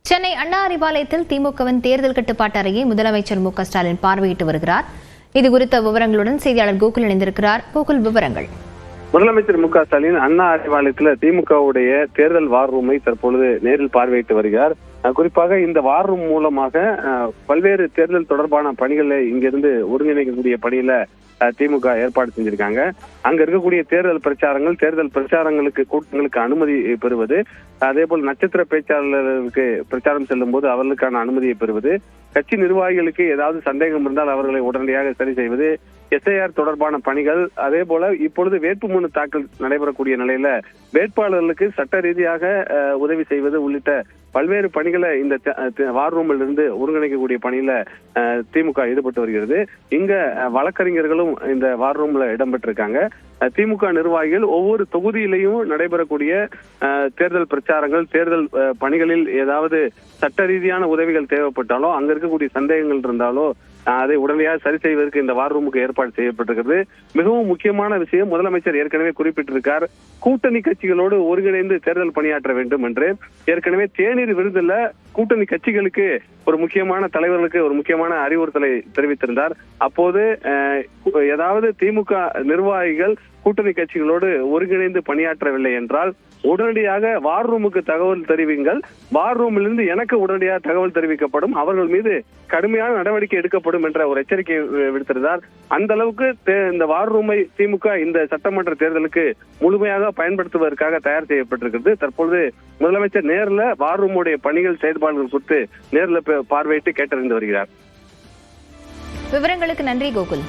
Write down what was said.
சென்னை அண்ணா அறிவாலயத்தில் திமுகவின் தேர்தல் கட்டுப்பாட்டு அறையை முதலமைச்சர் மு க ஸ்டாலின் பார்வையிட்டு வருகிறார். இதுகுறித்த விவரங்களுடன் செய்தியாளர் கோகுல் இணைந்திருக்கிறார். கோகுல், விவரங்கள். முதலமைச்சர் மு க ஸ்டாலின் அண்ணா அறிவாலயத்தில் திமுகவுடைய தேர்தல் வார் ரூமை தற்பொழுது நேரில் பார்வையிட்டு வருகிறார். குறிப்பாக இந்த வார் ரூம் மூலமாக பல்வேறு தேர்தல் தொடர்பான பணிகளை இங்கிருந்து ஒருங்கிணைக்கக்கூடிய பணியில திமுக ஏற்பாடு செஞ்சிருக்காங்க. அங்க இருக்கக்கூடிய தேர்தல் பிரச்சாரங்களுக்கு கூட்டங்களுக்கு அனுமதி பெறுவது, அதே போல் நட்சத்திர பேச்சாளர்களுக்கு பிரச்சாரம் செல்லும் போது அவர்களுக்கான அனுமதியை பெறுவது, கட்சி நிர்வாகிகளுக்கு ஏதாவது சந்தேகம் இருந்தால் அவர்களை உடனடியாக சரி செய்வது, SIR தொடர்பான பணிகள், அதே போல இப்பொழுது வேட்புமனு தாக்கல் நடைபெறக்கூடிய நிலையில வேட்பாளர்களுக்கு சட்ட ரீதியாக உதவி செய்வது உள்ளிட்ட பல்வேறு பணிகளை இந்த வார் ரூமில் இருந்து ஒருங்கிணைக்கக்கூடிய பணியில திமுக ஈடுபட்டு வருகிறது. இங்க வழக்கறிஞர்களும் இந்த வார் ரூம்ல இடம்பெற்றிருக்காங்க. திமுக நிர்வாகிகள் ஒவ்வொரு தொகுதியிலையும் நடைபெறக்கூடிய தேர்தல் பிரச்சாரங்கள், தேர்தல் பணிகளில் ஏதாவது சட்ட ரீதியான உதவிகள் தேவைப்பட்டாலோ, அங்க இருக்கக்கூடிய சந்தேகங்கள் இருந்தாலோ அதை உடனடியாக சரி செய்வதற்கு இந்த வார் ரூமுக்கு ஏற்பாடு செய்யப்பட்டிருக்கிறது. மிகவும் முக்கியமான விஷயம், முதலமைச்சர் ஏற்கனவே குறிப்பிட்டிருக்கார், கூட்டணி கட்சிகளோடு ஒருங்கிணைந்து தேர்தல் பணியாற்ற வேண்டும் என்று. ஏற்கனவே தேநீர் விருதுல கூட்டணி கட்சிகளுக்கு ஒரு முக்கியமான தலைவர்களுக்கு ஒரு முக்கியமான அறிவுறுத்தலை தெரிவித்திருந்தார். அப்போது ஏதாவது திமுக நிர்வாகிகள் கூட்டணி கட்சிகளோடு ஒருங்கிணைந்து பணியாற்றவில்லை என்றால் உடனடியாக வார் ரூமுக்கு தகவல் தெரிவிங்கள், வார் ரூமிலிருந்து எனக்கு உடனடியாக தகவல் தெரிவிக்கப்படும், அவர்கள் மீது கடுமையான நடவடிக்கை எடுக்கப்படும் என்ற ஒரு எச்சரிக்கை விடுத்திருந்தார். அந்த அளவுக்கு இந்த வார் ரூமை திமுக இந்த சட்டமன்ற தேர்தலுக்கு முழுமையாக பயன்படுத்துவதற்காக தயார் செய்யப்பட்டிருக்கிறது. தற்பொழுது முதலமைச்சர் நேரில் வார் ரூமுடைய பணிகள் செயல்பாடுகள் குறித்து நேரில் பார்வையிட்டு கேட்டறிந்து வருகிறார். விவரங்களுக்கு நன்றி கோகுல்.